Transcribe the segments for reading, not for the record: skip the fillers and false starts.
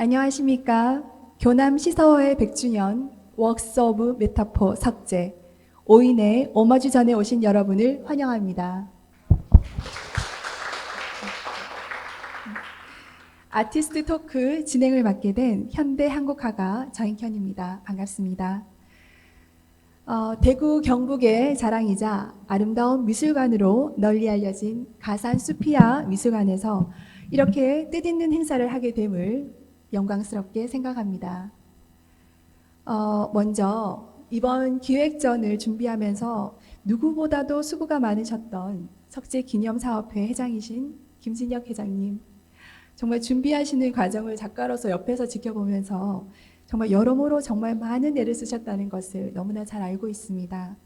안녕하십니까. 교남 시사회의 100주년 웍스 오브 메타포 석재 5인의 오마주전에 오신 여러분을 환영합니다. 아티스트 토크 진행을 맡게 된 현대한국화가 정익현입니다. 반갑습니다. 대구 경북의 자랑이자 아름다운 미술관으로 널리 알려진 가산 수피아 미술관에서 이렇게 뜻있는 행사를 하게 됨을 영광스럽게 생각합니다. 먼저 이번 기획전을 준비하면서 누구보다도 수고가 많으셨던 석재기념사업회 회장이신 김진혁 회장님, 정말 준비하시는 과정을 작가로서 옆에서 지켜보면서 정말 여러모로 정말 많은 애를 쓰셨다는 것을 너무나 잘 알고 있습니다.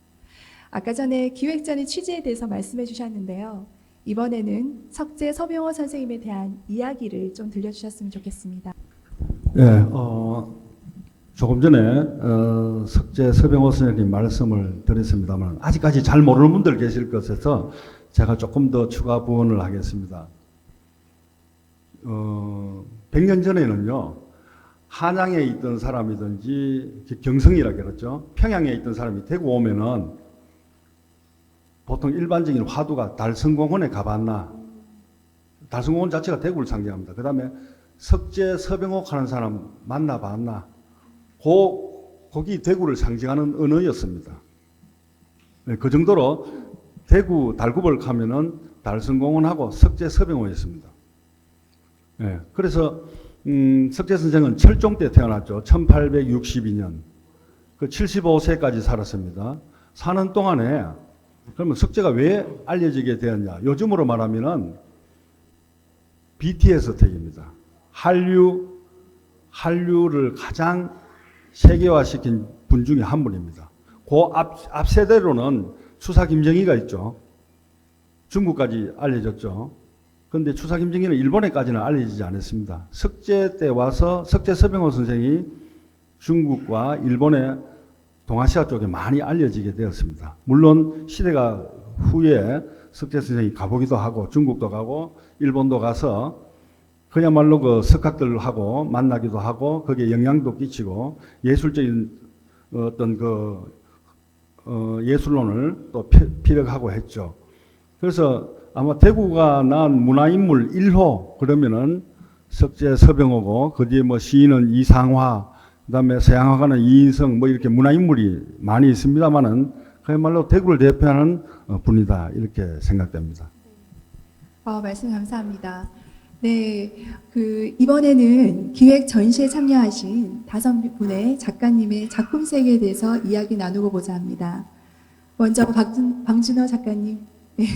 아까 전에 기획전의 취지에 대해서 말씀해 주셨는데요. 이번에는 석재 서병호 선생님에 대한 이야기를 좀 들려주셨으면 좋겠습니다. 네, 조금 전에 석재 서병호 선생님 말씀을 드렸습니다만 아직까지 잘 모르는 분들 계실 것에서 제가 조금 더 추가 부언을 하겠습니다. 100년 전에는요, 한양에 있던 사람이든지 경성이라 그랬죠. 평양에 있던 사람이 대구 오면은 보통 일반적인 화두가 달성공원에 가봤나? 달성공원 자체가 대구를 상징합니다. 그 다음에 석재 서병호 하는 사람 만나봤나? 거기 대구를 상징하는 언어였습니다. 네, 그 정도로 대구 달구벌 가면은 달성공원하고 석재 서병호였습니다. 네, 그래서 석재 선생은 철종 때 태어났죠. 1862년. 그 75세까지 살았습니다. 사는 동안에 그러면 석재가 왜 알려지게 되었냐? 요즘으로 말하면은 BTS 택입니다. 한류를 가장 세계화시킨 분 중에 한 분입니다. 그 앞 세대로는 추사 김정희가 있죠. 중국까지 알려졌죠. 그런데 추사 김정희는 일본에까지는 알려지지 않았습니다. 석재 때 와서 석재 서병호 선생이 중국과 일본의 동아시아 쪽에 많이 알려지게 되었습니다. 물론 시대가 후에 석재 선생이 가보기도 하고 중국도 가고 일본도 가서 그야말로 그 석학들하고 만나기도 하고 거기에 영향도 끼치고 예술적인 어떤 예술론을 또 피력하고 했죠. 그래서 아마 대구가 낳은 문화인물 1호 그러면은 석재 서병호고 그 뒤에 뭐 시인은 이상화, 그다음에 서양화가는 이인성 뭐 이렇게 문화인물이 많이 있습니다만은 그야말로 대구를 대표하는 분이다 이렇게 생각됩니다. 말씀 감사합니다. 네, 이번에는 기획 전시에 참여하신 5분의 작가님의 작품 세계에 대해서 이야기 나누고 보자 합니다. 먼저 방준호 작가님. 네.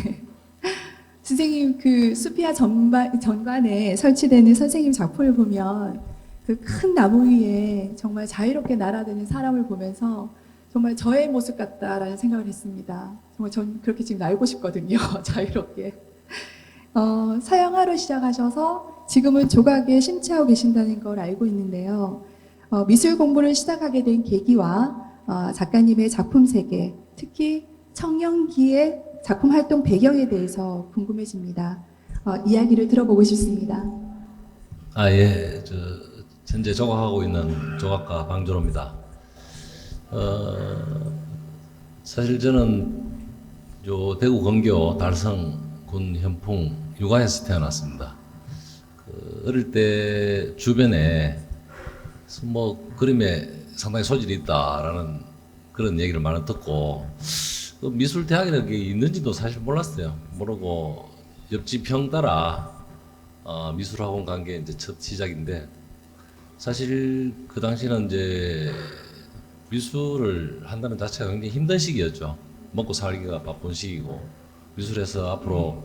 선생님 수피아 전관에 설치되는 선생님 작품을 보면 그 큰 나무 위에 정말 자유롭게 날아드는 사람을 보면서 정말 저의 모습 같다라는 생각을 했습니다. 정말 전 그렇게 지금 날고 싶거든요. 자유롭게. 서양화로 시작하셔서 지금은 조각에 심취하고 계신다는 걸 알고 있는데요. 미술 공부를 시작하게 된 계기와 작가님의 작품 세계, 특히 청년기의 작품 활동 배경에 대해서 궁금해집니다. 이야기를 들어보고 싶습니다. 예. 현재 조각하고 있는 조각가 방준호입니다. 사실 저는 대구 건교 달성군 현풍 육아에서 태어났습니다. 어릴 때 주변에 뭐 그림에 상당히 소질이 있다라는 그런 얘기를 많이 듣고 미술 대학이라는 게 있는지도 사실 몰랐어요. 모르고 옆집 형 따라 미술학원 간 게 이제 첫 시작인데 사실 그 당시는 이제 미술을 한다는 자체가 굉장히 힘든 시기였죠. 먹고 살기가 바쁜 시기고 미술에서 앞으로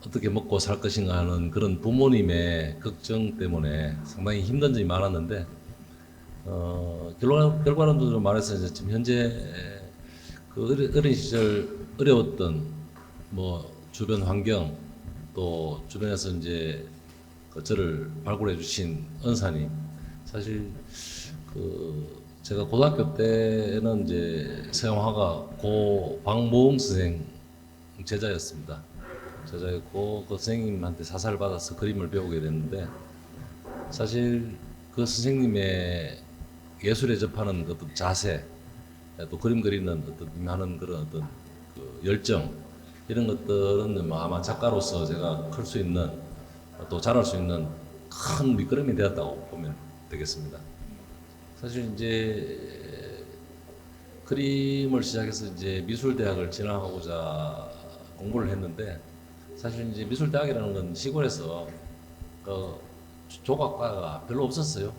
어떻게 먹고 살 것인가 하는 그런 부모님의 걱정 때문에 상당히 힘든 점이 많았는데 결과론적으로 말해서 이제 지금 현재 그 어린 시절 어려웠던 뭐 주변 환경 또 주변에서 이제 저를 발굴해 주신 은사님 사실 제가 고등학교 때는 이제 서양화가 고 박모웅 선생 제자였습니다. 제자였고 그 선생님한테 사사를 받아서 그림을 배우게 됐는데 사실 그 선생님의 예술에 접하는 어떤 자세, 또 그림 그리는 어떤 하는 그런 어떤 그 열정 이런 것들은 뭐 아마 작가로서 제가 클 수 있는 또 잘할 수 있는 큰 밑거름이 되었다고 보면 되겠습니다. 사실 이제 그림을 시작해서 이제 미술대학을 진학하고자 공부를 했는데 사실 이제 미술대학이라는 건 시골에서 그 조각과가 별로 없었어요.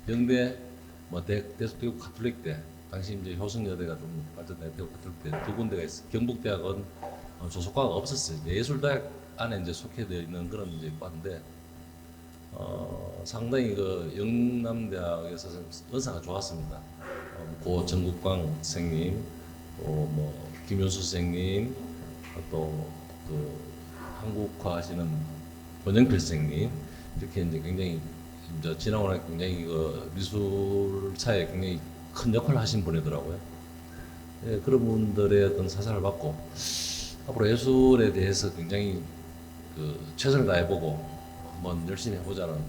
영대 뭐 대구 가톨릭대 당시 이제 효성여대가 좀 발전된 대구 가톨릭대 두 군데가 있어. 경북대학은 조속과가 없었어요. 이제 예술대학 안에 이제 속해되어 있는 그런 이제 과인데 상당히 그 영남대학에서 은사가 좋았습니다. 고 정국광 선생님, 또 뭐 김효수 선생님, 또 그 한국화 하시는 권영필 선생님 이렇게 이제 굉장히 이제 지나고 나서 굉장히 그 미술사에 굉장히 큰 역할을 하신 분이더라고요. 예, 그런 분들의 어떤 사상을 받고 앞으로 예술에 대해서 굉장히 그 최선을 다해보고 한번 열심히 해보자는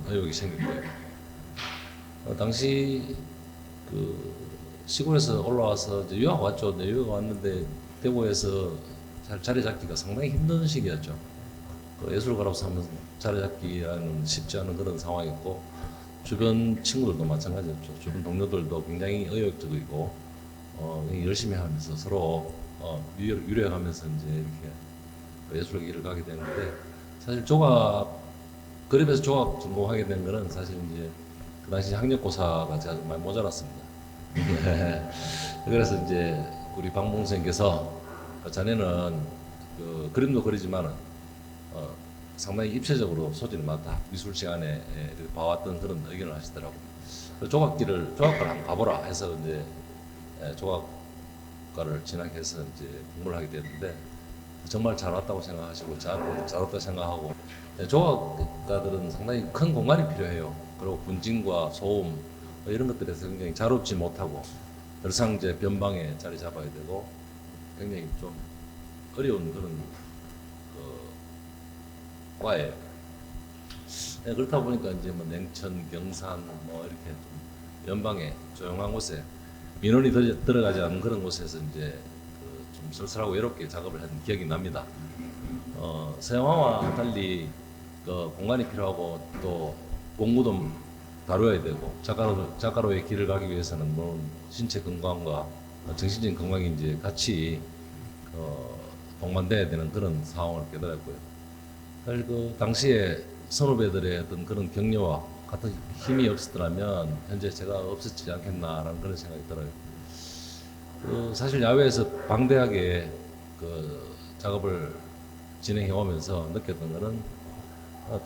의욕이 생겼고요. 당시 그 시골에서 올라와서 이제 유학 왔죠. 네, 유학 왔는데 대구에서 자리 잡기가 상당히 힘든 시기였죠. 그 예술가로서 하면 자리 잡기는 쉽지 않은 그런 상황이었고 주변 친구들도 마찬가지였죠. 주변 동료들도 굉장히 의욕적이고 열심히 하면서 서로 유래하면서 이제 이렇게 예술의 길을 가게 되는데 사실 그림에서 조각 전공하게 된 거는 사실 이제 그 당시 학력고사가 제가 좀 많이 모자랐습니다. 그래서 이제 우리 박봉 선생님께서 자네는 그 그림도 그리지만은 상당히 입체적으로 소질이 많다. 미술 시간에 봐왔던 그런 의견을 하시더라고요. 조각과를 한번 가보라 해서 이제 조각과를 진학해서 이제 공부를 하게 됐는데 정말 잘 왔다고 생각하시고 잘 왔다 생각하고 조각가들은 상당히 큰 공간이 필요해요. 그리고 분진과 소음 이런 것들에서 굉장히 자롭지 못하고 늘상 이제 변방에 자리 잡아야 되고 굉장히 좀 어려운 그런 과예요. 네, 그렇다 보니까 이제 뭐 냉천, 경산 뭐 이렇게 좀 연방에 조용한 곳에 민원이 들어가지 않은 그런 곳에서 이제 좀 쓸쓸하고 외롭게 작업을 한 기억이 납니다. 서양화와 달리 그 공간이 필요하고 또 공부도 다뤄야 되고 작가로의 길을 가기 위해서는 뭐 신체 건강과 정신적인 건강이 이제 같이 동반돼야 되는 그런 상황을 깨달았고요. 사실 그 당시에 선후배들의 어떤 그런 격려와 같은 힘이 없었더라면 현재 제가 없었지 않겠나라는 그런 생각이 들어요. 사실 야외에서 방대하게 그 작업을 진행해 오면서 느꼈던 거는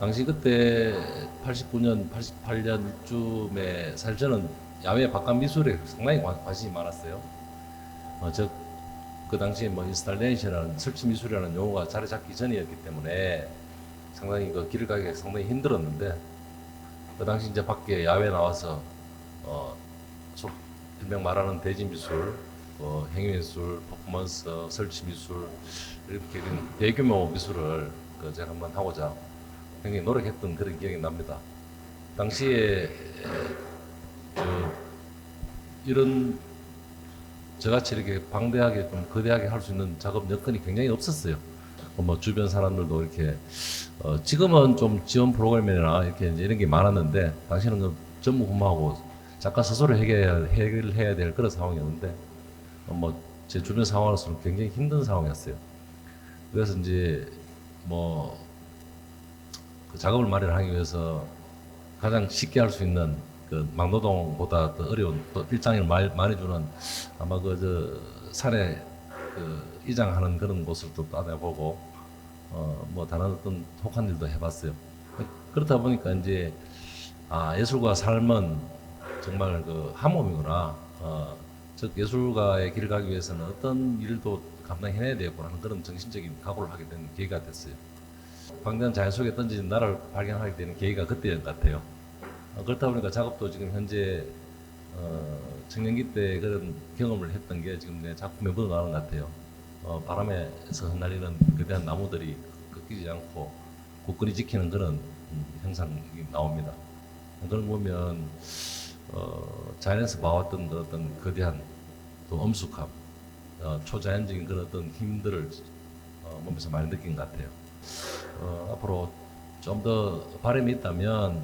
당시 그때 89년, 88년쯤에 사실 저는 야외 바깥 미술에 상당히 관심이 많았어요. 그 당시에 뭐 인스탈레이션이라는 설치 미술이라는 용어가 자리 잡기 전이었기 때문에 상당히 그 길을 가기가 상당히 힘들었는데 그 당시 이제 밖에 야외 나와서 일명 말하는 대지 미술, 행위미술, 퍼포먼스, 설치 미술 이렇게 대규모 미술을 제가 한번 하고자 굉장히 노력했던 그런 기억이 납니다. 당시에 이런 저같이 이렇게 방대하게 좀 거대하게 할 수 있는 작업 여건이 굉장히 없었어요. 뭐 주변 사람들도 이렇게 지금은 좀 지원 프로그램이나 이렇게 이제 이런 게 많았는데 당시는 그 전무후무하고 작가 스스로 해결해야 될 그런 상황이었는데 뭐 제 주변 상황으로서는 굉장히 힘든 상황이었어요. 그래서 이제 뭐 그 작업을 마련하기 위해서 가장 쉽게 할 수 있는 그 막노동보다 더 어려운 또 일장을 많이 주는 아마 산에 이장하는 그런 곳을 또 따내보고 뭐 다른 어떤 혹한 일도 해봤어요. 그렇다 보니까 이제 예술가 삶은 정말 한 몸이구나. 즉 예술가의 길을 가기 위해서는 어떤 일도 감당해내야 되겠구나 하는 그런 정신적인 각오를 하게 된 계기가 됐어요. 방대한 자연 속에 던진 나를 발견하게 되는 계기가 그때였던 것 같아요. 그렇다 보니까 작업도 지금 현재 청년기 때 그런 경험을 했던 게 지금 내 작품에 묻어나는 것 같아요. 바람에서 흩날리는 거대한 나무들이 꺾이지 않고 굳건히 지키는 그런 형상이 나옵니다. 그런 거 보면 자연에서 봐왔던 그 어떤 거대한 또 엄숙함, 초자연적인 그런 어떤 힘들을 몸에서 많이 느낀 것 같아요. 앞으로 좀 더 바람이 있다면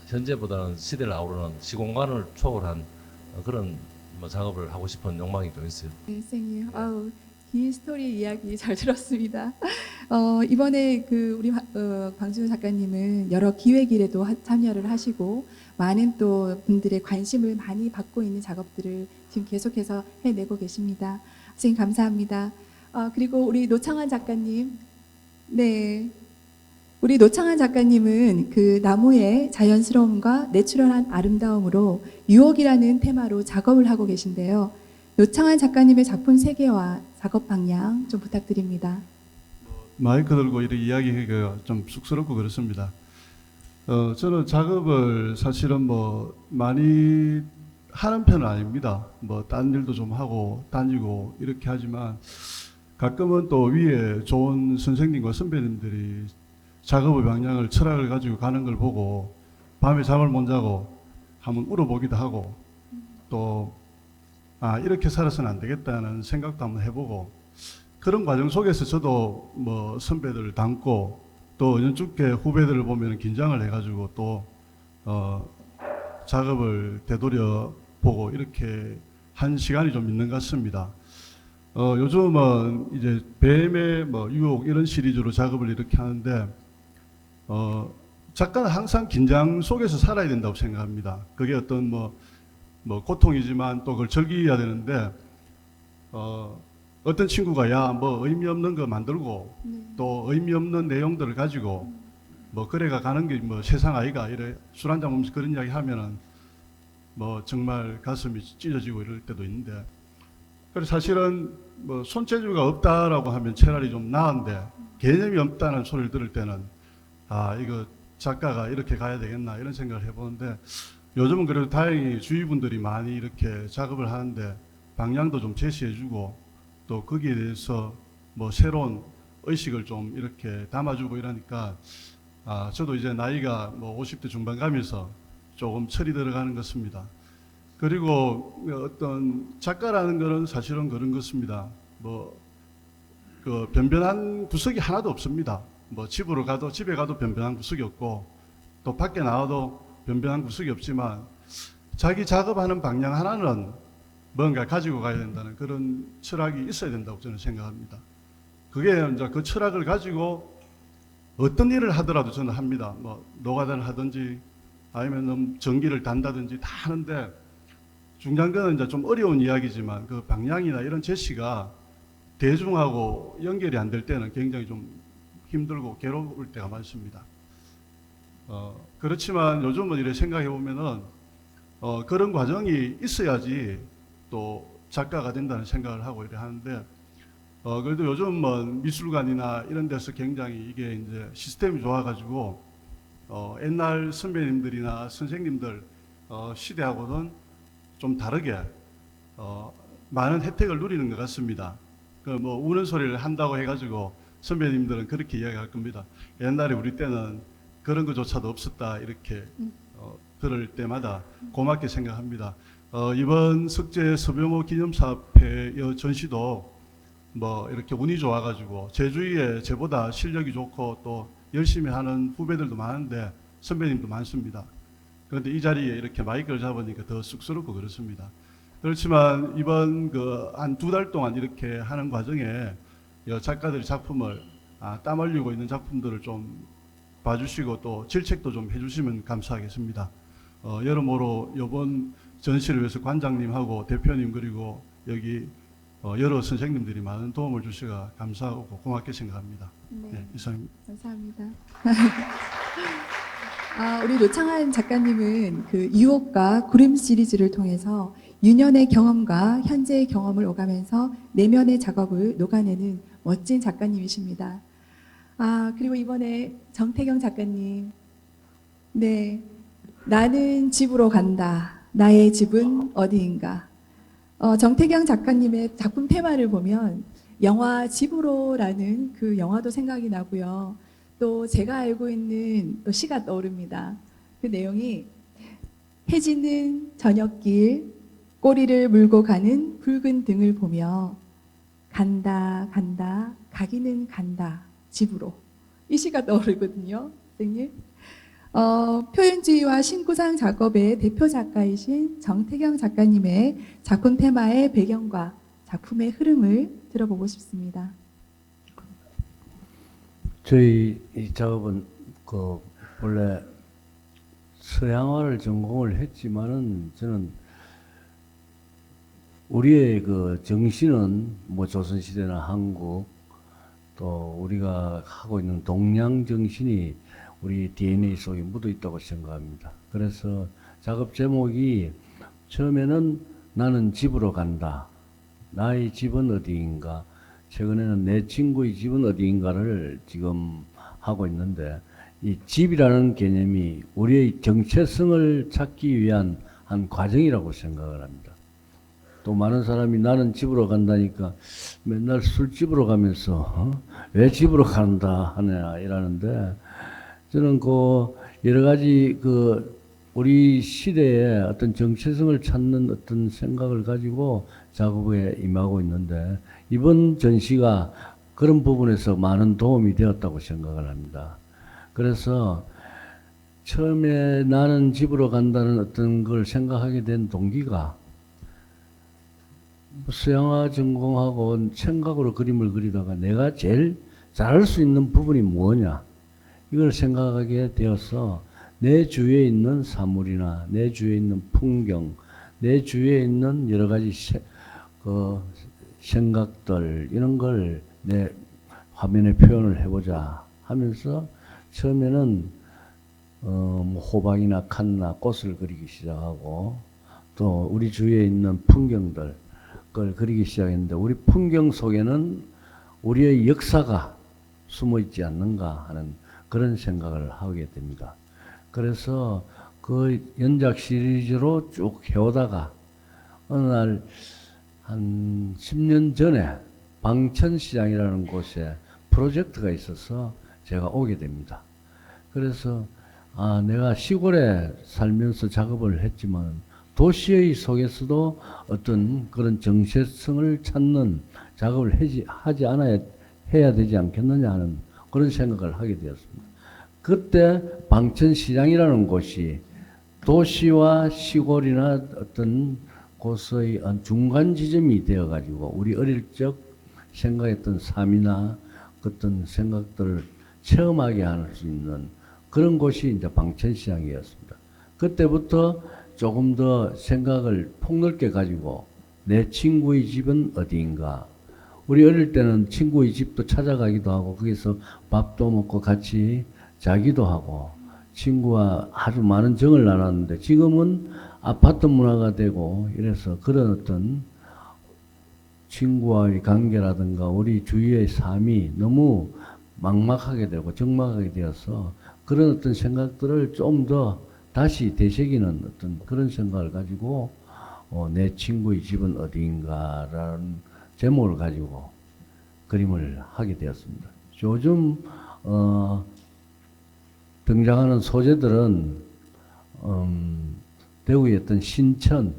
현재보다는 시대를 아우르는 시공간을 초월한 그런 뭐 작업을 하고 싶은 욕망이 좀 있어요. 네, 선생님. 아우, 긴 스토리 이야기 잘 들었습니다. 이번에 그 우리 광수 작가님은 여러 기획일에도 참여를 하시고 많은 또 분들의 관심을 많이 받고 있는 작업들을 지금 계속해서 해내고 계십니다. 선생님 감사합니다. 그리고 우리 노창환 작가님, 네, 우리 노창환 작가님은 그 나무의 자연스러움과 내추럴한 아름다움으로 유혹이라는 테마로 작업을 하고 계신데요. 노창환 작가님의 작품 세계와 작업 방향 좀 부탁드립니다. 마이크 들고 이렇게 이야기하기가 좀 쑥스럽고 그렇습니다. 저는 작업을 사실은 뭐 많이 하는 편은 아닙니다. 뭐 딴 일도 좀 하고 다니고 이렇게 하지만 가끔은 또 위에 좋은 선생님과 선배님들이 작업의 방향을 철학을 가지고 가는 걸 보고 밤에 잠을 못 자고 한번 울어보기도 하고 또 이렇게 살아서는 안 되겠다는 생각도 한번 해보고 그런 과정 속에서 저도 뭐 선배들을 닮고 또 연축계 후배들을 보면 긴장을 해가지고 또 작업을 되돌려 보고 이렇게 한 시간이 좀 있는 것 같습니다. 요즘은 이제 뱀의 뭐 유혹 이런 시리즈로 작업을 이렇게 하는데 작가는 항상 긴장 속에서 살아야 된다고 생각합니다. 그게 어떤 뭐 고통이지만 또 그걸 즐겨야 되는데 어떤 친구가 야 뭐 의미 없는 거 만들고 또 의미 없는 내용들을 가지고 뭐 그래가 가는 게 뭐 세상 아이가 이래 술 한잔 먹으면서 그런 이야기 하면은 뭐 정말 가슴이 찢어지고 이럴 때도 있는데 그래서 사실은 뭐 손재주가 없다라고 하면 차라리 좀 나은데 개념이 없다는 소리를 들을 때는 이거 작가가 이렇게 가야 되겠나 이런 생각을 해보는데 요즘은 그래도 다행히 주위 분들이 많이 이렇게 작업을 하는데 방향도 좀 제시해주고 또 거기에 대해서 뭐 새로운 의식을 좀 이렇게 담아주고 이러니까 저도 이제 나이가 뭐 50대 중반 가면서 조금 철이 들어가는 것 같습니다. 그리고 어떤 작가라는 거는 사실은 그런 것입니다. 뭐 그 변변한 구석이 하나도 없습니다. 뭐 집에 가도 변변한 구석이 없고 또 밖에 나와도 변변한 구석이 없지만 자기 작업하는 방향 하나는 뭔가 가지고 가야 된다는 그런 철학이 있어야 된다고 저는 생각합니다. 그게 이제 그 철학을 가지고 어떤 일을 하더라도 저는 합니다. 뭐 노가다를 하든지 아니면 전기를 단다든지 다 하는데 중요한 거는 이제 좀 어려운 이야기지만 그 방향이나 이런 제시가 대중하고 연결이 안 될 때는 굉장히 좀 힘들고 괴로울 때가 많습니다. 그렇지만 요즘은 이렇게 생각해 보면은 그런 과정이 있어야지 또 작가가 된다는 생각을 하고 이래 하는데 그래도 요즘은 미술관이나 이런 데서 굉장히 이게 이제 시스템이 좋아가지고 옛날 선배님들이나 선생님들 시대하고는 좀 다르게 많은 혜택을 누리는 것 같습니다. 그 뭐 우는 소리를 한다고 해가지고 선배님들은 그렇게 이야기할 겁니다. 옛날에 우리 때는 그런 것조차도 없었다 이렇게 그럴 때마다 고맙게 생각합니다. 이번 석재 서병호 기념사업회 전시도 뭐 이렇게 운이 좋아가지고 제 주위에 저보다 실력이 좋고 또 열심히 하는 후배들도 많은데 선배님도 많습니다. 그런데 이 자리에 이렇게 마이크를 잡으니까 더 쑥스럽고 그렇습니다. 그렇지만 이번 한 2달 동안 이렇게 하는 과정에 작가들의 작품을 땀 흘리고 있는 작품들을 좀 봐주시고 또 질책도 좀 해주시면 감사하겠습니다. 여러모로 이번 전시를 위해서 관장님하고 대표님 그리고 여기 여러 선생님들이 많은 도움을 주시가 감사하고 고맙게 생각합니다. 네, 이상입니다. 감사합니다. 우리 노창환 작가님은 그 유혹과 구름 시리즈를 통해서 유년의 경험과 현재의 경험을 오가면서 내면의 작업을 녹아내는 멋진 작가님이십니다. 그리고 이번에 정태경 작가님. 네. 나는 집으로 간다. 나의 집은 어디인가. 정태경 작가님의 작품 테마를 보면 영화 집으로라는 그 영화도 생각이 나고요. 또 제가 알고 있는 또 시가 떠오릅니다. 그 내용이 해지는 저녁길 꼬리를 물고 가는 붉은 등을 보며 간다 간다 가기는 간다 집으로, 이 시가 떠오르거든요. 선생님. 표현주의와 신구상 작업의 대표 작가이신 정태경 작가님의 작품 테마의 배경과 작품의 흐름을 들어보고 싶습니다. 저희 이 작업은 그 원래 서양화를 전공을 했지만은 저는 우리의 그 정신은 뭐 조선시대나 한국 또 우리가 하고 있는 동양 정신이 우리 DNA 속에 묻어 있다고 생각합니다. 그래서 작업 제목이 처음에는 나는 집으로 간다. 나의 집은 어디인가. 최근에는 내 친구의 집은 어디인가를 지금 하고 있는데, 이 집이라는 개념이 우리의 정체성을 찾기 위한 한 과정이라고 생각을 합니다. 또 많은 사람이 나는 집으로 간다니까 맨날 술집으로 가면서 왜 집으로 간다 하냐 이러는데, 저는 그 여러 가지 그 우리 시대의 어떤 정체성을 찾는 어떤 생각을 가지고 작업에 임하고 있는데, 이번 전시가 그런 부분에서 많은 도움이 되었다고 생각을 합니다. 그래서 처음에 나는 집으로 간다는 어떤 걸 생각하게 된 동기가 서양화 전공하고 생각으로 그림을 그리다가 내가 제일 잘할 수 있는 부분이 뭐냐, 이걸 생각하게 되어서 내 주위에 있는 사물이나 내 주위에 있는 풍경, 내 주위에 있는 여러 가지 생각들, 이런 걸 내 화면에 표현을 해보자 하면서 처음에는 뭐 호박이나 칸나 꽃을 그리기 시작하고, 또 우리 주위에 있는 풍경들 걸 그리기 시작했는데, 우리 풍경 속에는 우리의 역사가 숨어 있지 않는가 하는 그런 생각을 하게 됩니다. 그래서 그 연작 시리즈로 쭉 해오다가 어느 날 한 10년 전에 방천시장이라는 곳에 프로젝트가 있어서 제가 오게 됩니다. 그래서 내가 시골에 살면서 작업을 했지만 도시의 속에서도 어떤 그런 정체성을 찾는 작업을 하지 않아야 해야 되지 않겠느냐 하는 그런 생각을 하게 되었습니다. 그때 방천시장이라는 곳이 도시와 시골이나 어떤 곳의 중간 지점이 되어가지고 우리 어릴 적 생각했던 삶이나 어떤 생각들을 체험하게 할 수 있는 그런 곳이 이제 방천시장이었습니다. 그때부터 조금 더 생각을 폭넓게 가지고 내 친구의 집은 어디인가. 우리 어릴 때는 친구의 집도 찾아가기도 하고 거기서 밥도 먹고 같이 자기도 하고 친구와 아주 많은 정을 나눴는데, 지금은 아파트 문화가 되고 이래서 그런 어떤 친구와의 관계라든가 우리 주위의 삶이 너무 막막하게 되고 적막하게 되어서 그런 어떤 생각들을 좀 더 다시 되새기는 어떤 그런 생각을 가지고 내 친구의 집은 어디인가라는 제목을 가지고 그림을 하게 되었습니다. 요즘 등장하는 소재들은 대구의 어떤 신천,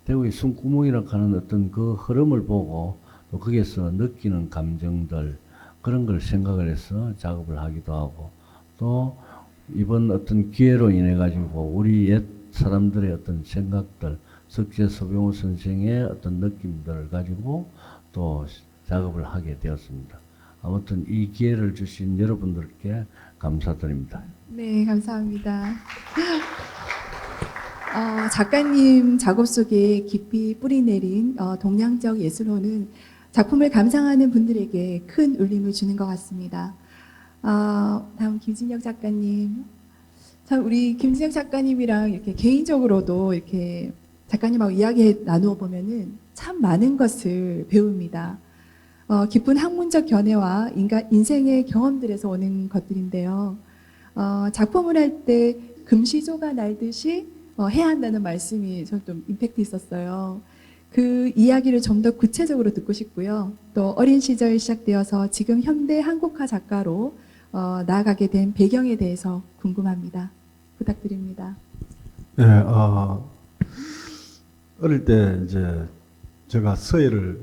대구의 숨구멍이라고 하는 어떤 그 흐름을 보고 또 거기에서 느끼는 감정들, 그런 걸 생각을 해서 작업을 하기도 하고, 또 이번 어떤 기회로 인해 가지고 우리 옛 사람들의 어떤 생각들, 석재 서병호 선생의 어떤 느낌들을 가지고 또 작업을 하게 되었습니다. 아무튼 이 기회를 주신 여러분들께 감사드립니다. 네, 감사합니다. 작가님 작업 속에 깊이 뿌리내린 동양적 예술호는 작품을 감상하는 분들에게 큰 울림을 주는 것 같습니다. 다음 김진혁 작가님. 참 우리 김진혁 작가님이랑 이렇게 개인적으로도 이렇게 작가님하고 이야기 나누어 보면은 참 많은 것을 배웁니다. 깊은 학문적 견해와 인생의 경험들에서 오는 것들인데요. 작품을 할 때 금시조가 날듯이 해야 한다는 말씀이 좀 임팩트 있었어요. 그 이야기를 좀 더 구체적으로 듣고 싶고요. 또 어린 시절 시작되어서 지금 현대 한국화 작가로 나아가게 된 배경에 대해서 궁금합니다. 부탁드립니다. 네, 어릴 때 이제 제가 서예를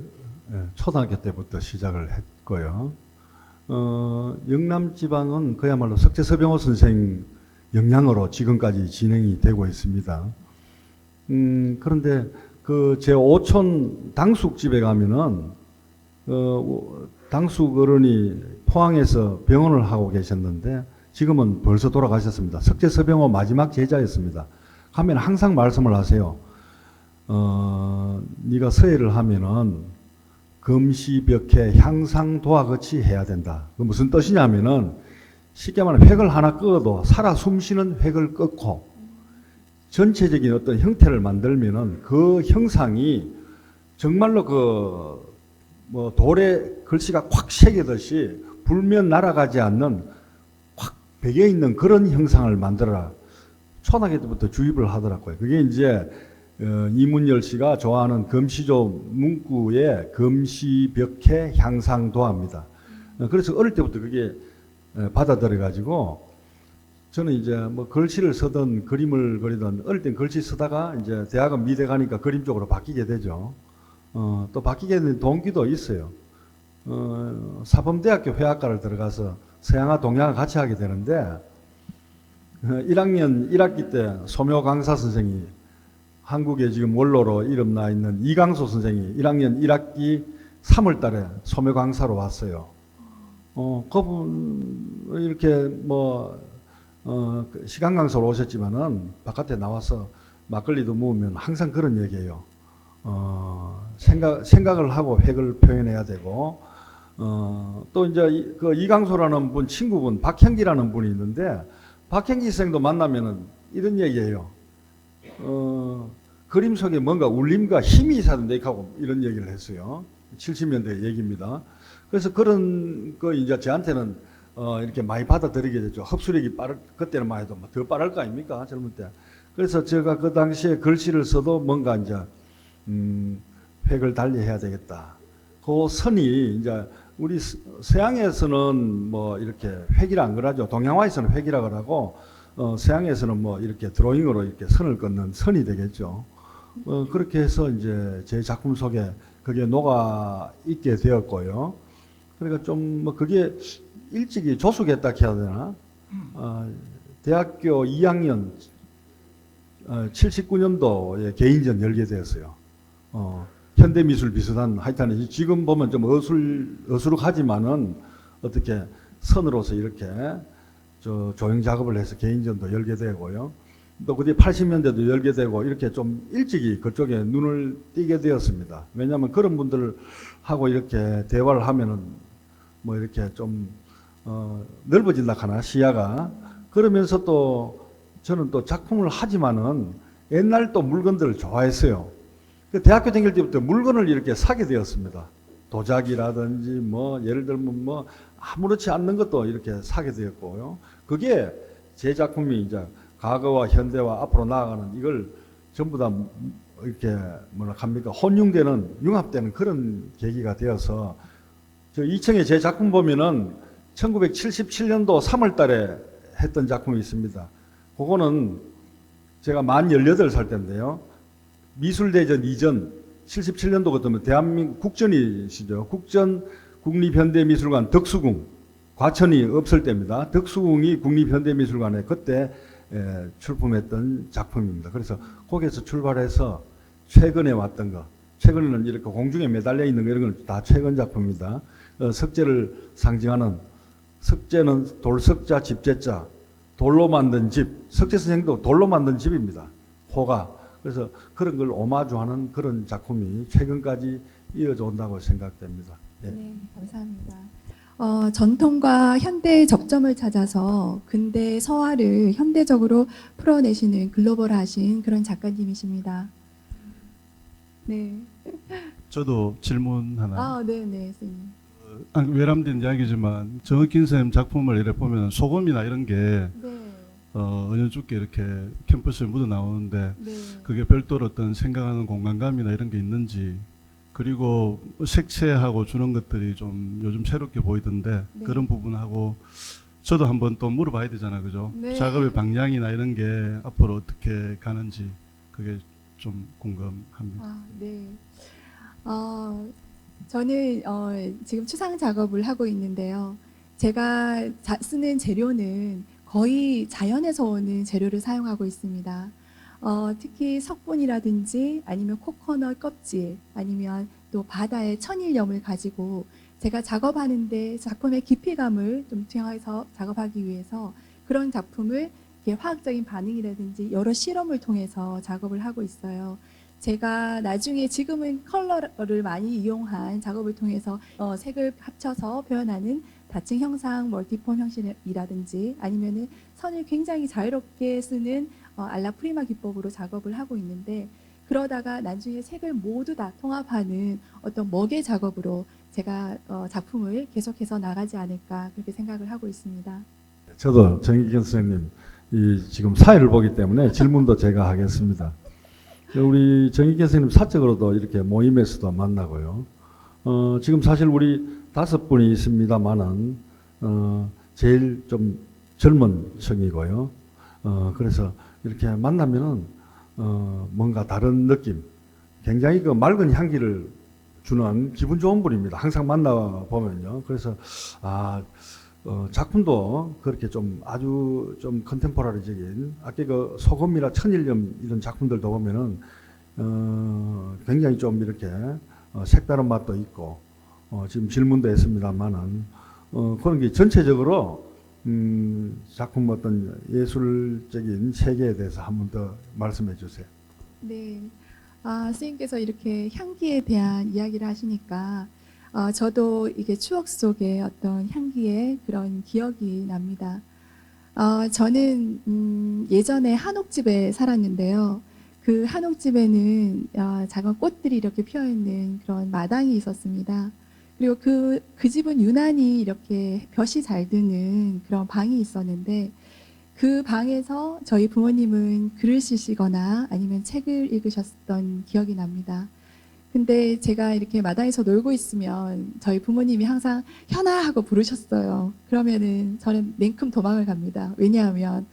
초등학교 때부터 시작을 했고요. 영남 지방은 그야말로 석재서병호 선생 영향으로 지금까지 진행이 되고 있습니다. 그런데 그 제 오촌 당숙집에 가면은 당숙 어른이 포항에서 병원을 하고 계셨는데 지금은 벌써 돌아가셨습니다. 석재서병호 마지막 제자였습니다. 가면 항상 말씀을 하세요. 네가 서예를 하면은 금시벽해 향상도화같이 해야 된다. 그 무슨 뜻이냐면은 쉽게 말하면 획을 하나 끄어도 살아 숨쉬는 획을 끄고 전체적인 어떤 형태를 만들면은 그 형상이 정말로 그 뭐 돌에 글씨가 콱 새기듯이 불면 날아가지 않는 확 배겨 있는 그런 형상을 만들어라. 초등학교 때부터 주입을 하더라고요. 그게 이제 이문열 씨가 좋아하는 금시조 문구의 금시벽해 향상도화입니다. 그래서 어릴 때부터 그게 받아들여 가지고 저는 이제 뭐 글씨를 쓰든 그림을 그리든 어릴 땐 글씨 쓰다가 이제 대학은 미대 가니까 그림 쪽으로 바뀌게 되죠. 또 바뀌게 된 동기도 있어요. 사범대학교 회화과를 들어가서 서양화 동양화 같이 하게 되는데 1학년 1학기 때 소묘 강사 선생이 한국에 지금 원로로 이름 나 있는 이강소 선생이 1학년 1학기 3월 달에 소묘 강사로 왔어요. 그분 이렇게 시간 강사로 오셨지만은 바깥에 나와서 막걸리도 먹으면 항상 그런 얘기예요. 생각을 하고 획을 표현해야 되고, 또 이제 그 이강소라는 분, 친구분, 박형기라는 분이 있는데, 박형기 선생도 만나면은 이런 얘기예요. 그림 속에 뭔가 울림과 힘이 있었는데 하고 이런 얘기를 했어요. 70년대 얘기입니다. 그래서 그런 거 이제 저한테는 이렇게 많이 받아들이게 됐죠. 흡수력이 그때는 해도 더 빠를 거 아닙니까? 젊을 때. 그래서 제가 그 당시에 글씨를 써도 뭔가 이제, 획을 달리 해야 되겠다. 그 선이 이제 우리 서양에서는 뭐 이렇게 획이라 안 그러죠. 동양화에서는 획이라 그러고, 서양에서는 뭐 이렇게 드로잉으로 이렇게 선을 긋는 선이 되겠죠. 그렇게 해서 이제 제 작품 속에 그게 녹아 있게 되었고요. 그러니까 좀 뭐 그게 일찍이 조숙했다 해야 되나? 대학교 2학년 79년도에 개인전 열게 되었어요. 현대미술 비슷한 하여튼 지금 보면 좀 어수룩하지만은 어떻게 선으로서 이렇게 조형 작업을 해서 개인전도 열게 되고요. 또 그뒤 80년대도 열게 되고 이렇게 좀 일찍이 그쪽에 눈을 띄게 되었습니다. 왜냐하면 그런 분들하고 이렇게 대화를 하면은 뭐 이렇게 좀 넓어진다 하나 시야가. 그러면서 또 저는 또 작품을 하지만은 옛날 또 물건들을 좋아했어요. 그 대학교 다닐 때부터 물건을 이렇게 사게 되었습니다. 도자기라든지 뭐 예를 들면 뭐 아무렇지 않는 것도 이렇게 사게 되었고요. 그게 제 작품이 이제 과거와 현대와 앞으로 나아가는 이걸 전부 다 이렇게 뭐라 합니까 혼용되는 융합되는 그런 계기가 되어서 저 2층에 제 작품 보면은 1977년도 3월 달에 했던 작품이 있습니다. 그거는 제가 만 18살 때인데요. 미술대전 이전 77년도 같으면 대한민국 국전이시죠. 국전 국립현대미술관 덕수궁 과천이 없을 때입니다. 덕수궁이 국립현대미술관에 그때 출품했던 작품입니다. 그래서 거기에서 출발해서 최근에 왔던 거, 최근에는 이렇게 공중에 매달려 있는 거 이런 건 다 최근 작품입니다. 석재를 상징하는 석재는 돌석자 집재자 돌로 만든 집, 석재 선생도 돌로 만든 집입니다. 호가. 그래서 그런 걸 오마주하는 그런 작품이 최근까지 이어져 온다고 생각됩니다. 예. 네, 감사합니다. 전통과 현대의 접점을 찾아서 근대 서화를 현대적으로 풀어내시는 글로벌하신 그런 작가님이십니다. 네. 저도 질문 하나. 네, 선생님. 외람된 이야기지만 정흑긴 선생님 작품을 이렇게 보면 소금이나 이런 게 네. 은연중께 이렇게 캠퍼스에 묻어 나오는데 네. 그게 별도로 어떤 생각하는 공간감이나 이런 게 있는지, 그리고 색채하고 주는 것들이 좀 요즘 새롭게 보이던데 네. 그런 부분하고 저도 한번 또 물어봐야 되잖아요, 그죠? 네. 작업의 방향이나 이런 게 앞으로 어떻게 가는지 그게 좀 궁금합니다. 아, 네. 저는 지금 추상 작업을 하고 있는데요. 제가 쓰는 재료는 거의 자연에서 오는 재료를 사용하고 있습니다. 특히 석분이라든지 아니면 코코넛 껍질 아니면 또 바다의 천일염을 가지고 제가 작업하는데 작품의 깊이감을 좀 투영해서 작업하기 위해서 그런 작품을 이렇게 화학적인 반응이라든지 여러 실험을 통해서 작업을 하고 있어요. 제가 나중에 지금은 컬러를 많이 이용한 작업을 통해서 색을 합쳐서 표현하는 다층 형상 멀티폼 형식이라든지 아니면은 선을 굉장히 자유롭게 쓰는 알라 프리마 기법으로 작업을 하고 있는데, 그러다가 나중에 색을 모두 다 통합하는 어떤 먹의 작업으로 제가 작품을 계속해서 나가지 않을까 그렇게 생각을 하고 있습니다. 저도 정익현 선생님 이 지금 사회를 보기 때문에 질문도 제가 하겠습니다. 우리 정익현 선생님 사적으로도 이렇게 모임에서도 만나고요. 지금 사실 우리 5분이 있습니다만은 제일 좀 젊은 층이고요. 그래서 이렇게 만나면은 뭔가 다른 느낌, 굉장히 그 맑은 향기를 주는 기분 좋은 분입니다. 항상 만나 보면요. 그래서 작품도 그렇게 좀 아주 좀 컨템포러리적인 아까 그 소금이나 천일염 이런 작품들도 보면은 굉장히 좀 이렇게 색다른 맛도 있고 지금 질문도 했습니다만은 그런 게 전체적으로 작품 어떤 예술적인 세계에 대해서 한 번 더 말씀해 주세요. 네. 선생님께서 이렇게 향기에 대한 이야기를 하시니까 저도 이게 추억 속에 어떤 향기의 그런 기억이 납니다. 저는 예전에 한옥집에 살았는데요. 그 한옥집에는 작은 꽃들이 이렇게 피어 있는 그런 마당이 있었습니다. 그리고 그 집은 유난히 이렇게 볕이 잘 드는 그런 방이 있었는데, 그 방에서 저희 부모님은 글을 쓰시거나 아니면 책을 읽으셨던 기억이 납니다. 근데 제가 이렇게 마당에서 놀고 있으면 저희 부모님이 항상 현아 하고 부르셨어요. 그러면은 저는 냉큼 도망을 갑니다. 왜냐하면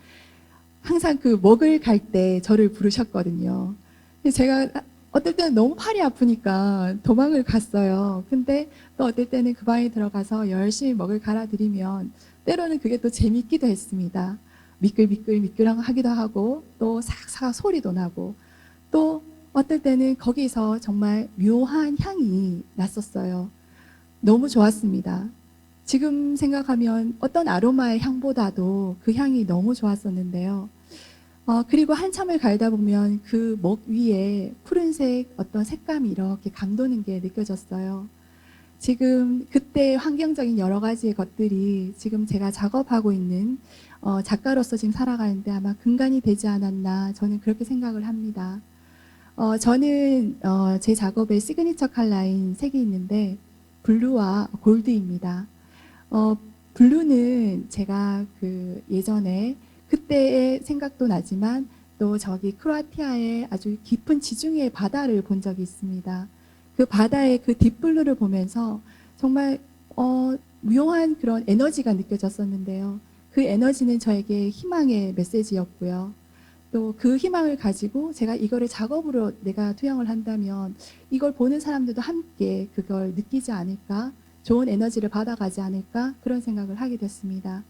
항상 그 먹을 갈 때 저를 부르셨거든요. 근데 제가 어떨 때는 너무 팔이 아프니까 도망을 갔어요. 근데 또 어떨 때는 그 방에 들어가서 열심히 먹을 갈아드리면 때로는 그게 또 재밌기도 했습니다. 미끌미끌 하기도 하고 또 삭삭 소리도 나고, 또 어떨 때는 거기서 정말 묘한 향이 났었어요. 너무 좋았습니다. 지금 생각하면 어떤 아로마의 향보다도 그 향이 너무 좋았었는데요. 그리고 한참을 갈다 보면 그 먹 위에 푸른색 어떤 색감이 이렇게 감도는 게 느껴졌어요. 지금 그때 환경적인 여러 가지의 것들이 지금 제가 작업하고 있는 작가로서 지금 살아가는데 아마 근간이 되지 않았나, 저는 그렇게 생각을 합니다. 저는 제 작업에 시그니처 컬러인 색이 있는데 블루와 골드입니다. 블루는 제가 그 예전에 그때의 생각도 나지만 또 저기 크로아티아의 아주 깊은 지중해 바다를 본 적이 있습니다. 그 바다의 그 딥블루를 보면서 정말 묘한 그런 에너지가 느껴졌었는데요. 그 에너지는 저에게 희망의 메시지였고요. 또 그 희망을 가지고 제가 이거를 작업으로 내가 투영을 한다면 이걸 보는 사람들도 함께 그걸 느끼지 않을까, 좋은 에너지를 받아가지 않을까, 그런 생각을 하게 됐습니다.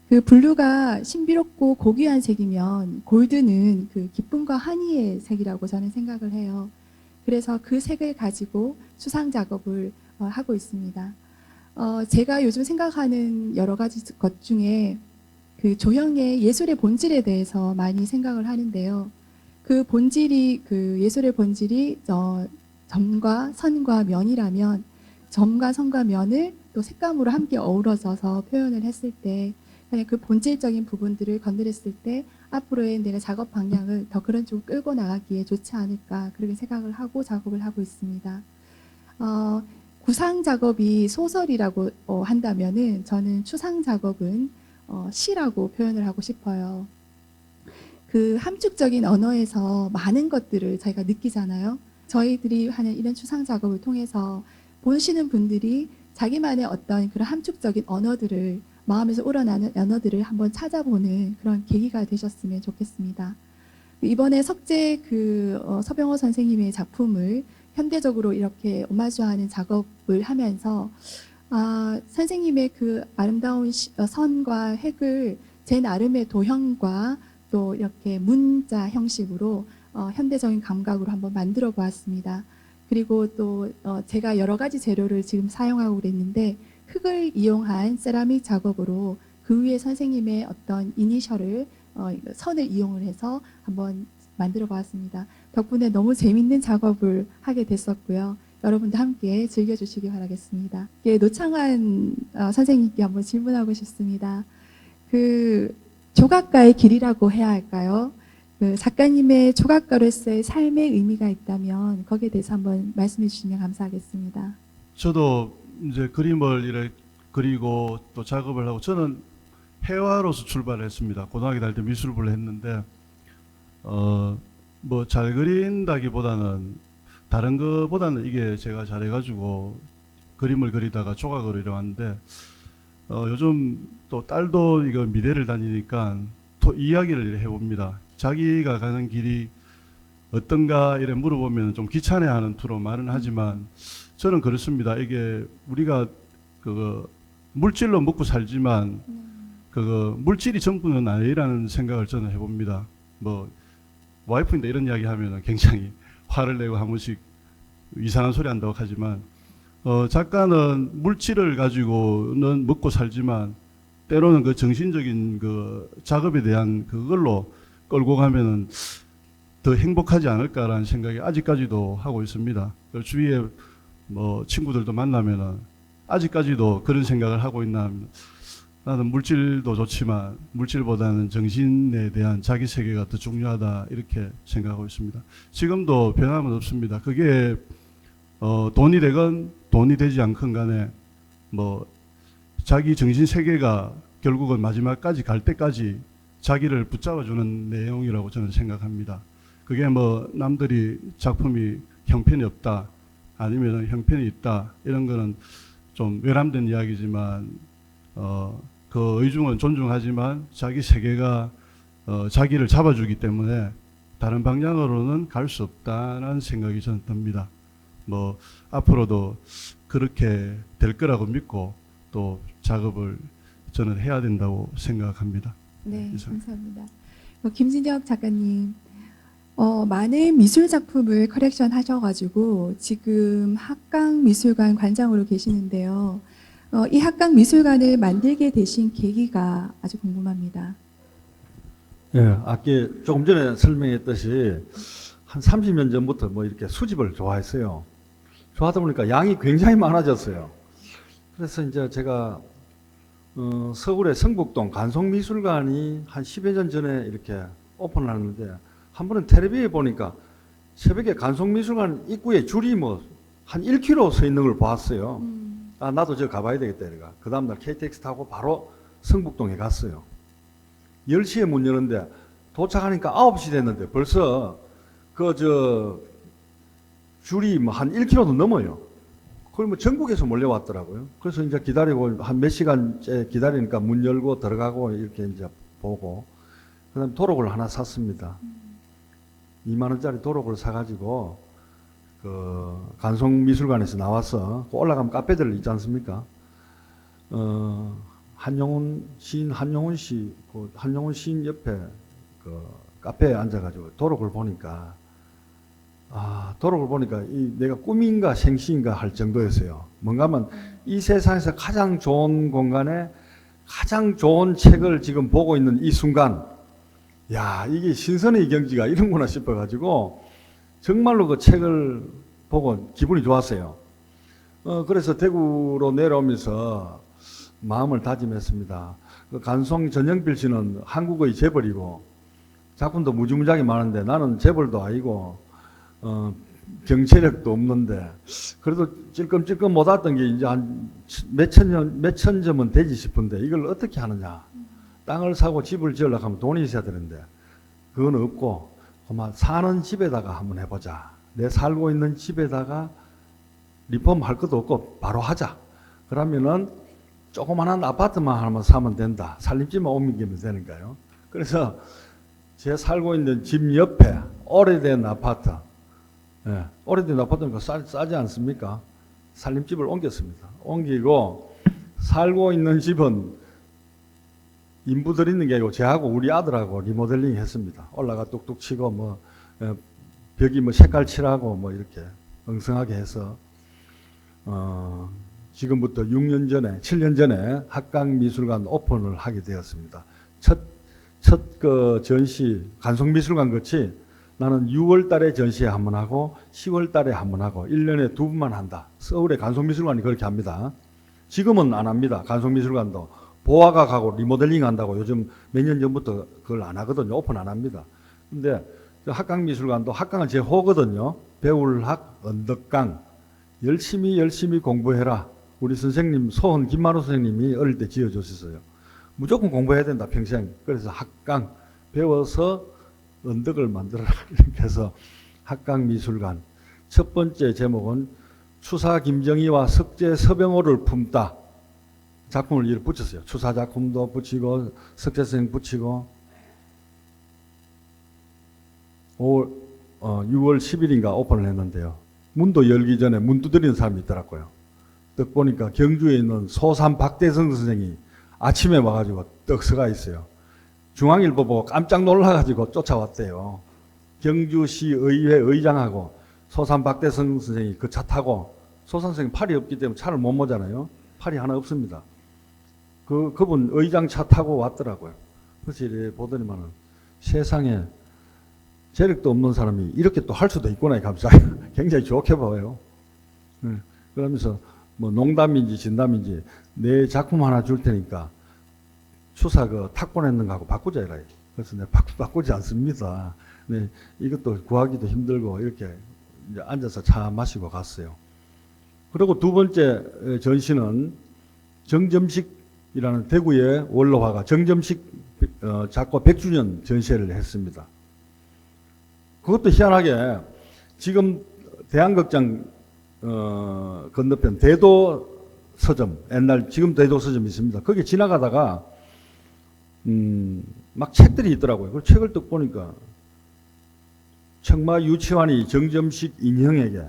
그 블루가 신비롭고 고귀한 색이면 골드는 그 기쁨과 환희의 색이라고 저는 생각을 해요. 그래서 그 색을 가지고 추상 작업을 하고 있습니다. 제가 요즘 생각하는 여러 가지 것 중에 그 조형의 예술의 본질에 대해서 많이 생각을 하는데요. 그 본질이, 그 예술의 본질이 점과 선과 면이라면 점과 선과 면을 또 색감으로 함께 어우러져서 표현을 했을 때, 그냥 그 본질적인 부분들을 건드렸을 때 앞으로의 내가 작업 방향을 더 그런 쪽으로 끌고 나가기에 좋지 않을까, 그렇게 생각을 하고 작업을 하고 있습니다. 구상 작업이 소설이라고 한다면은 저는 추상 작업은 시라고 표현을 하고 싶어요. 그 함축적인 언어에서 많은 것들을 저희가 느끼잖아요. 저희들이 하는 이런 추상 작업을 통해서 보시는 분들이 자기만의 어떤 그런 함축적인 언어들을 마음에서 우러나는 언어들을 한번 찾아보는 그런 계기가 되셨으면 좋겠습니다. 이번에 석재 서병호 선생님의 작품을 현대적으로 이렇게 오마주하는 작업을 하면서 선생님의 그 아름다운 선과 획을 제 나름의 도형과 또 이렇게 문자 형식으로 현대적인 감각으로 한번 만들어 보았습니다. 그리고 또 제가 여러 가지 재료를 지금 사용하고 그랬는데 흙을 이용한 세라믹 작업으로 그 위에 선생님의 어떤 이니셜을 선을 이용을 해서 한번 만들어 보았습니다. 덕분에 너무 재밌는 작업을 하게 됐었고요. 여러분도 함께 즐겨주시기 바라겠습니다. 노창환 선생님께 한번 질문하고 싶습니다. 그 조각가의 길이라고 해야 할까요? 그 작가님의 조각가로서의 삶의 의미가 있다면 거기에 대해서 한번 말씀해 주시면 감사하겠습니다. 저도 이제 그림을 이렇게 그리고 또 작업을 하고 저는 회화로서 출발했습니다. 고등학교 다닐 때 미술부를 했는데 뭐 잘 그린다기보다는 다른 거보다는 이게 제가 잘해가지고 그림을 그리다가 조각으로 이뤄왔는데 요즘 또 딸도 이거 미대를 다니니까 또 이야기를 해봅니다. 자기가 가는 길이 어떤가 이래 물어보면 좀 귀찮아하는 투로 말은 하지만 저는 그렇습니다. 이게 우리가 물질로 먹고 살지만 물질이 전부는 아니라는 생각을 저는 해봅니다. 뭐 와이프인데 이런 이야기 하면 굉장히 화를 내고 한 번씩 이상한 소리 한다고 하지만 작가는 물질을 가지고는 먹고 살지만 때로는 그 정신적인 그 작업에 대한 그걸로 끌고 가면은 더 행복하지 않을까라는 생각이 아직까지도 하고 있습니다. 주위에 뭐 친구들도 만나면은 아직까지도 그런 생각을 하고 있나 하면 나는 물질도 좋지만 물질보다는 정신에 대한 자기 세계가 더 중요하다 이렇게 생각하고 있습니다. 지금도 변함은 없습니다. 그게 돈이 되건 돈이 되지 않건 간에 뭐 자기 정신 세계가 결국은 마지막까지 갈 때까지 자기를 붙잡아주는 내용이라고 저는 생각합니다. 그게 뭐 남들이 작품이 형편이 없다 아니면 형편이 있다 이런 거는 좀 외람된 이야기지만 그 의중은 존중하지만 자기 세계가 자기를 잡아주기 때문에 다른 방향으로는 갈 수 없다는 생각이 저는 듭니다. 뭐 앞으로도 그렇게 될 거라고 믿고 또 작업을 저는 해야 된다고 생각합니다. 네, 이상. 감사합니다. 김진혁 작가님, 많은 미술 작품을 컬렉션 하셔가지고 지금 학강미술관 관장으로 계시는데요. 이 학강미술관을 만들게 되신 계기가 아주 궁금합니다. 예, 아까 조금 전에 설명했듯이 한 30년 전부터 뭐 이렇게 수집을 좋아했어요. 좋아하다 보니까 양이 굉장히 많아졌어요. 그래서 이제 제가 서울의 성북동 간송미술관이 한 10여 년 전에 이렇게 오픈을 하는데 한 번은 텔레비에 보니까 새벽에 간송미술관 입구에 줄이 뭐 한 1km 서 있는 걸 봤어요. 아, 나도 저 가봐야 되겠다, 이래가. 그 다음날 KTX 타고 바로 성북동에 갔어요. 10시에 문 여는데 도착하니까 9시 됐는데 벌써 줄이 뭐 한 1km도 넘어요. 그걸 뭐 전국에서 몰려왔더라고요. 그래서 이제 기다리고 한 몇 시간째 기다리니까 문 열고 들어가고 이렇게 이제 보고 그 다음에 도록을 하나 샀습니다. 2만원짜리 도록을 사가지고 간송미술관에서 나와서 올라가면 카페들 있지 않습니까? 한용운 시인 옆에 카페에 앉아가지고 도록을 보니까 내가 꿈인가 생시인가 할 정도였어요. 뭔가 하면 이 세상에서 가장 좋은 공간에 가장 좋은 책을 지금 보고 있는 이 순간, 야, 이게 신선의 경지가 이런구나 싶어가지고 정말로 그 책을 보고 기분이 좋았어요. 그래서 대구로 내려오면서 마음을 다짐했습니다. 간송 전영필 씨는 한국의 재벌이고 작품도 무지무지하게 많은데 나는 재벌도 아니고 경제력도 없는데 그래도 찔끔찔끔 못 왔던 게 이제 한 몇천 점은 되지 싶은데 이걸 어떻게 하느냐. 땅을 사고 집을 지으려고 하면 돈이 있어야 되는데 그건 없고 아마 사는 집에다가 한번 해보자. 내 살고 있는 집에다가 리폼 할 것도 없고 바로 하자. 그러면은 조그만한 아파트만 하나만 사면 된다. 살림집만 옮기면 되니까요. 그래서 제 살고 있는 집 옆에 오래된 아파트, 예, 오래된 아파트니까 싸지 않습니까? 살림집을 옮겼습니다. 옮기고 살고 있는 집은 인부들 있는 게 아니고 저하고 우리 아들하고 리모델링 했습니다. 올라가 뚝뚝 치고 뭐 벽이 뭐 색깔 칠하고 뭐 이렇게 엉성하게 해서 지금부터 6년 전에 7년 전에 학강미술관 오픈을 하게 되었습니다. 첫 그 전시 간송미술관 같이 나는 6월 달에 전시회 한 번 하고 10월 달에 한 번 하고 1년에 2번만 한다. 서울의 간송미술관이 그렇게 합니다. 지금은 안 합니다. 간송미술관도 보아각하고 리모델링 한다고 요즘 몇 년 전부터 그걸 안 하거든요. 오픈 안 합니다. 근데 학강미술관도 학강은 제 호거든요. 배울학 언덕강 열심히 공부해라. 우리 선생님 소헌 김만호 선생님이 어릴 때 지어주셨어요. 무조건 공부해야 된다 평생. 그래서 학강 배워서 언덕을 만들어라 이렇게 해서 학강미술관 첫 번째 제목은 추사 김정희와 석재 서병호를 품다. 작품을 이렇게 붙였어요. 추사 작품도 붙이고 석재생 붙이고 6월 10일인가 오픈을 했는데요. 문도 열기 전에 문 두드리는 사람이 있더라고요. 떡 보니까 경주에 있는 소산 박대성 선생이 아침에 와가지고 떡 서가 있어요. 중앙일보 보고 깜짝 놀라가지고 쫓아왔대요. 경주시 의회 의장하고 소산 박대성 선생이 그 차 타고 소산 선생님 팔이 없기 때문에 차를 못 모잖아요. 팔이 하나 없습니다. 그분 의장 차 타고 왔더라고요. 그래서 이렇게 보더니만은 세상에 재력도 없는 사람이 이렇게 또 할 수도 있구나 감사해요. 굉장히 좋게 보여요. 그러면서 뭐 농담인지 진담인지 내 작품 하나 줄 테니까 추사 그 탁본했는 거하고 바꾸자 이라. 그래서 내가 바꾸지 않습니다. 네, 이것도 구하기도 힘들고 이렇게 이제 앉아서 차 마시고 갔어요. 그리고 두 번째 전시는 정점식이라는 대구의 원로화가 정점식 작고 100주년 전시회를 했습니다. 그것도 희한하게 지금 대한극장 건너편 대도 서점 옛날 지금 대도 서점이 있습니다. 거기 지나가다가 막 책들이 있더라고요. 그 책을 딱 보니까 청마 유치환이 정점식 인형에게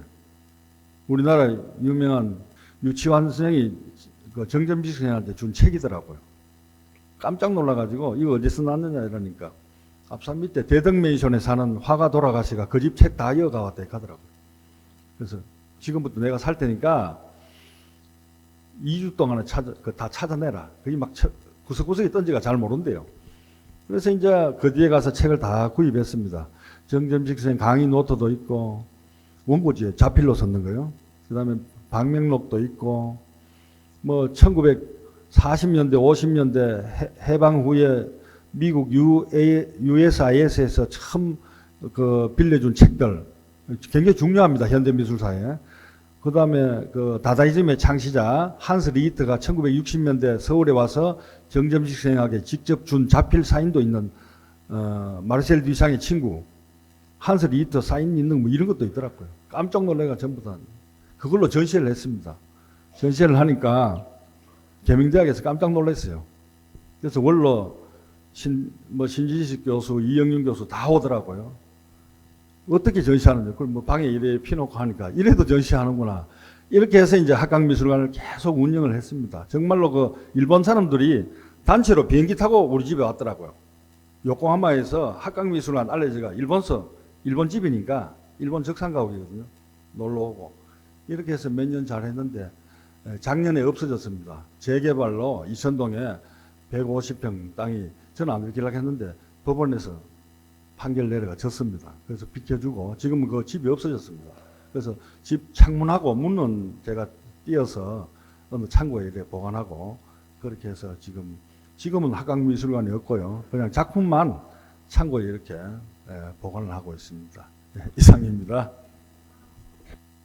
우리나라 유명한 유치환 선생이 그 정점식 선생한테 준 책이더라고요. 깜짝 놀라가지고 이거 어디서 났느냐 이러니까 앞산 밑에 대덕맨션에 사는 화가 돌아가시가 그 집 책 다 이어가 왔다 하더라고요. 그래서 지금부터 내가 살 테니까 2주 동안에 다 찾아내라. 그게 막 구석구석에 던지가 잘 모른대요. 그래서 이제 그 뒤에 가서 책을 다 구입했습니다. 정점식 선생 강의 노트도 있고 원고지에 자필로 썼는 거요. 그 다음에 방명록도 있고 뭐 1940년대 50년대 해방 후에 미국 USIS에서 처음 그 빌려준 책들 굉장히 중요합니다. 현대미술사에. 그 다음에 그 다다이즘의 창시자 한스 리히트가 1960년대 서울에 와서 정점식 선생에게 직접 준 자필 사인도 있는 마르셀 듀샹의 친구 한스 리히트 사인 있는 뭐 이런 것도 있더라고요. 깜짝 놀래가 전부 다 그걸로 전시회를 했습니다. 전시회를 하니까 계명대학에서 깜짝 놀랐어요. 그래서 원로 신진식 교수, 이영윤 교수 다 오더라고요. 어떻게 전시하는지, 그걸 뭐 방에 이래 피놓고 하니까 이래도 전시하는구나. 이렇게 해서 이제 학강미술관을 계속 운영을 했습니다. 정말로 그 일본 사람들이 단체로 비행기 타고 우리 집에 왔더라고요. 요코하마에서 학강미술관 알레지가 일본 집이니까 일본 적산가옥이거든요. 놀러 오고. 이렇게 해서 몇 년 잘 했는데 작년에 없어졌습니다. 재개발로 이천동에 150평 땅이 저는 안 그렇게 했는데 법원에서 판결 내려가 졌습니다. 그래서 비켜주고 지금은 그 집이 없어졌습니다. 그래서 집 창문하고 문은 제가 띄어서 어느 창고에 이렇게 보관하고 그렇게 해서 지금은 학강미술관이 없고요. 그냥 작품만 창고에 이렇게 보관을 하고 있습니다. 이상입니다.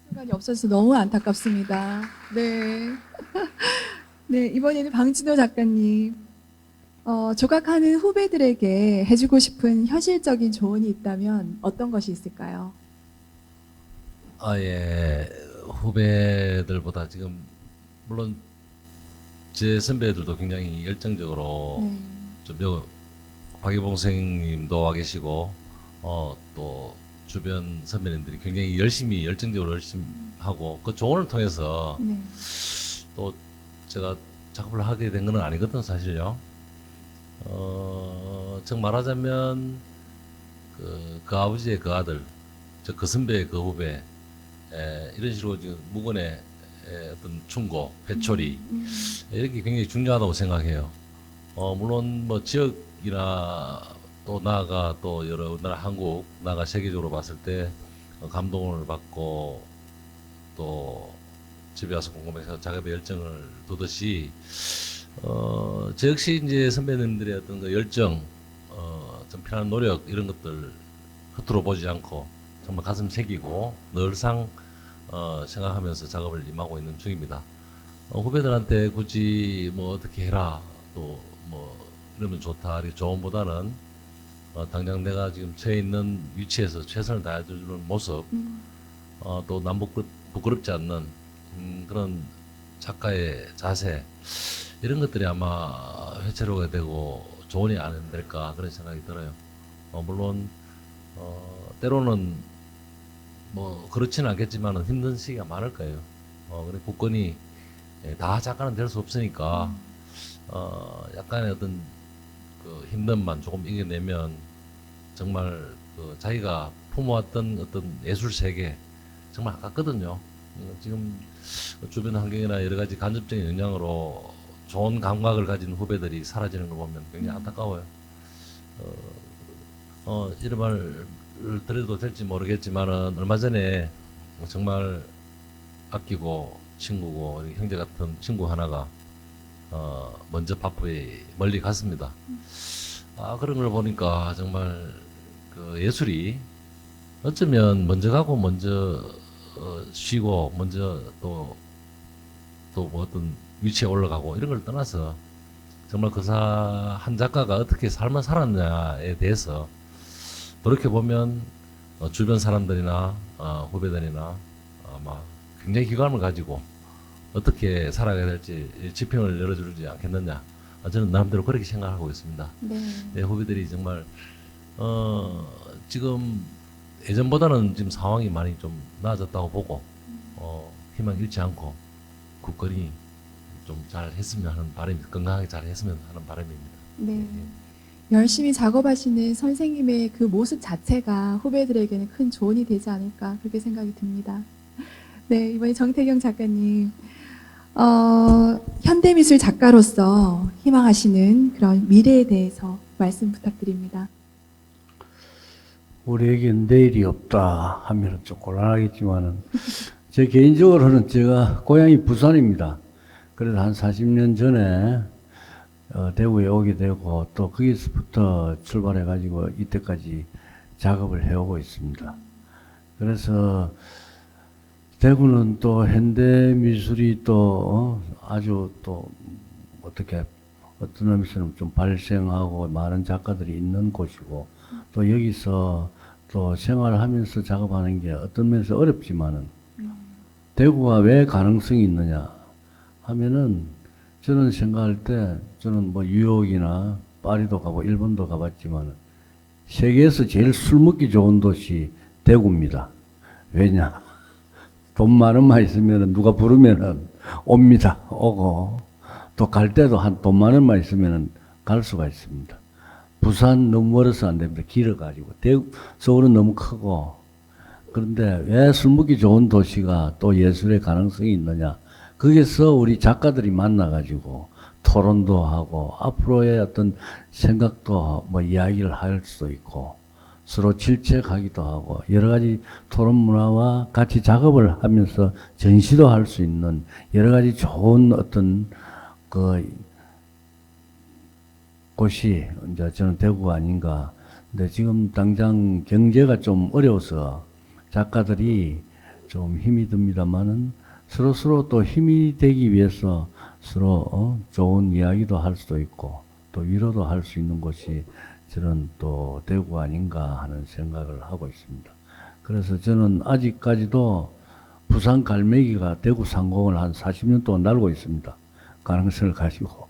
시간이 없어서 너무 안타깝습니다. 네. 네, 이번에는 방진호 작가님. 조각하는 후배들에게 해주고 싶은 현실적인 조언이 있다면 어떤 것이 있을까요? 예. 후배들보다 지금 물론 제 선배들도 굉장히 열정적으로 네. 좀 박유봉 선생님도 와 계시고 또 주변 선배님들이 굉장히 열정적으로 열심히 하고 그 조언을 통해서 네. 또 제가 작업을 하게 된 건 아니거든 사실요. 즉 말하자면 그 아버지의 그 아들, 그 선배의 그 후배, 이런 식으로 지금 무건의 어떤 충고, 회초리 이렇게 굉장히 중요하다고 생각해요. 물론 뭐 지역이나 또 나아가 또 여러 나라 한국 나아가 세계적으로 봤을 때 감동을 받고 또 집에 와서 궁금해서 작업에 열정을 두듯이 저 역시 이제 선배님들의 어떤 그 열정, 좀 필요한 노력 이런 것들 겉으로 보지 않고 정말 가슴 새기고 늘상 생각하면서 작업을 임하고 있는 중입니다. 후배들한테 굳이 뭐 어떻게 해라 또 뭐 이러면 좋다 이렇게 조언보다는 당장 내가 지금 처해 있는 위치에서 최선을 다해주는 모습, 또 남 부끄럽지 않는 그런 작가의 자세 이런 것들이 아마 회초리가 되고 조언이 안 될까 그런 생각이 들어요. 물론 때로는 뭐 그렇지는 않겠지만 힘든 시기가 많을 거예요. 그래 굳건히 다 작가는 될 수 없으니까 약간의 어떤 그 힘듦만 조금 이겨내면 정말 그 자기가 품어왔던 어떤 예술 세계 정말 아깝거든요. 지금 주변 환경이나 여러 가지 간접적인 영향으로 좋은 감각을 가진 후배들이 사라지는 걸 보면 굉장히 안타까워요. 이런 말을 드려도 될지 모르겠지만은 얼마 전에 정말 아끼고 친구고 형제 같은 친구 하나가 먼저 바쁘게 멀리 갔습니다. 그런 걸 보니까 정말 그 예술이 어쩌면 먼저 가고 먼저 쉬고 먼저 또 뭐 어떤 위치에 올라가고 이런 걸 떠나서 정말 한 작가가 어떻게 삶을 살았냐에 대해서 돌이켜보면 주변 사람들이나 후배들이나 아마 굉장히 기감을 가지고 어떻게 살아가야 될지 지평을 열어주지 않겠느냐. 저는 나름대로 그렇게 생각하고 있습니다. 네. 후배들이 정말 지금 예전보다는 지금 상황이 많이 좀 나아졌다고 보고 희망 잃지 않고 굳건히 좀 잘 했으면 하는 바람이 건강하게 잘 했으면 하는 바람입니다. 네. 열심히 작업하시는 선생님의 그 모습 자체가 후배들에게는 큰 조언이 되지 않을까 그렇게 생각이 듭니다. 네, 이번에 정태경 작가님, 현대미술 작가로서 희망하시는 그런 미래에 대해서 말씀 부탁드립니다. 우리에겐 내일이 없다 하면 좀 곤란하겠지만은 제 개인적으로는 제가 고향이 부산입니다. 그래서 한 40년 전에 대구에 오게 되고 또 거기서부터 출발해 가지고 이때까지 작업을 해오고 있습니다. 그래서 대구는 또 현대 미술이 또 아주 또 어떻게 어떤 의미에서는 좀 발생하고 많은 작가들이 있는 곳이고 또 여기서 또 생활하면서 작업하는 게 어떤 면에서 어렵지만은 대구가 왜 가능성이 있느냐 하면은 저는 생각할 때 저는 뭐 뉴욕이나 파리도 가고 일본도 가봤지만은 세계에서 제일 술 먹기 좋은 도시 대구입니다. 왜냐? 돈 많은만 있으면은 누가 부르면은 옵니다. 오고 또 갈 때도 한 돈 많은만 있으면은 갈 수가 있습니다. 부산 너무 멀어서 안 됩니다. 길어가지고 대구 서울은 너무 크고 그런데 왜 술 먹기 좋은 도시가 또 예술의 가능성이 있느냐? 거기서 우리 작가들이 만나가지고 토론도 하고 앞으로의 어떤 생각도 뭐 이야기를 할 수도 있고 서로 질책하기도 하고 여러 가지 토론 문화와 같이 작업을 하면서 전시도 할 수 있는 여러 가지 좋은 어떤 그 곳이 이제 저는 대구가 아닌가. 근데 지금 당장 경제가 좀 어려워서 작가들이 좀 힘이 듭니다만은 서로 또 힘이 되기 위해서 서로 좋은 이야기도 할 수도 있고 또 위로도 할 수 있는 곳이 저는 또 대구 아닌가 하는 생각을 하고 있습니다. 그래서 저는 아직까지도 부산 갈매기가 대구 상공을 한 40년 동안 날고 있습니다. 가능성을 가지고.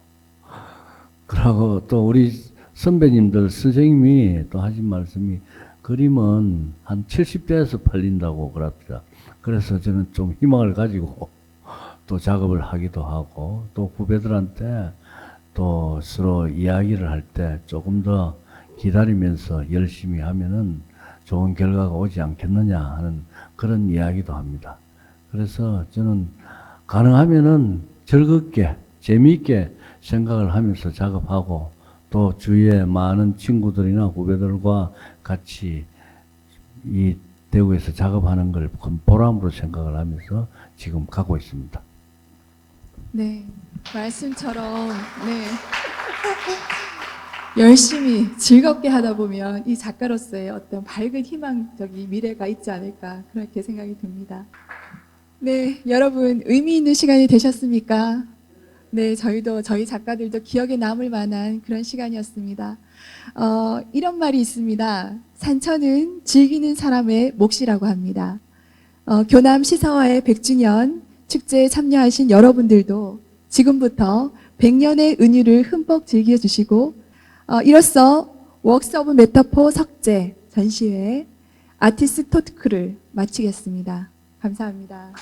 그러고 또 우리 선배님들, 선생님이 또 하신 말씀이 그림은 한 70대에서 팔린다고 그럽니다. 그래서 저는 좀 희망을 가지고 또 작업을 하기도 하고 또 후배들한테 또 서로 이야기를 할 때 조금 더 기다리면서 열심히 하면은 좋은 결과가 오지 않겠느냐 하는 그런 이야기도 합니다. 그래서 저는 가능하면은 즐겁게 재미있게 생각을 하면서 작업하고 또 주위에 많은 친구들이나 후배들과 같이 이 대구에서 작업하는 걸 보람으로 생각을 하면서 지금 가고 있습니다. 네, 말씀처럼 네. 열심히 즐겁게 하다 보면 이 작가로서의 어떤 밝은 희망적인 미래가 있지 않을까 그렇게 생각이 듭니다. 네, 여러분 의미 있는 시간이 되셨습니까? 네, 저희 작가들도 기억에 남을 만한 그런 시간이었습니다. 이런 말이 있습니다. 산천은 즐기는 사람의 몫이라고 합니다. 교남 시사화의 100주년 축제에 참여하신 여러분들도 지금부터 100년의 은유를 흠뻑 즐겨주시고 이로써 웍스 오브 메타포 석재 전시회 아티스트 토크를 마치겠습니다. 감사합니다.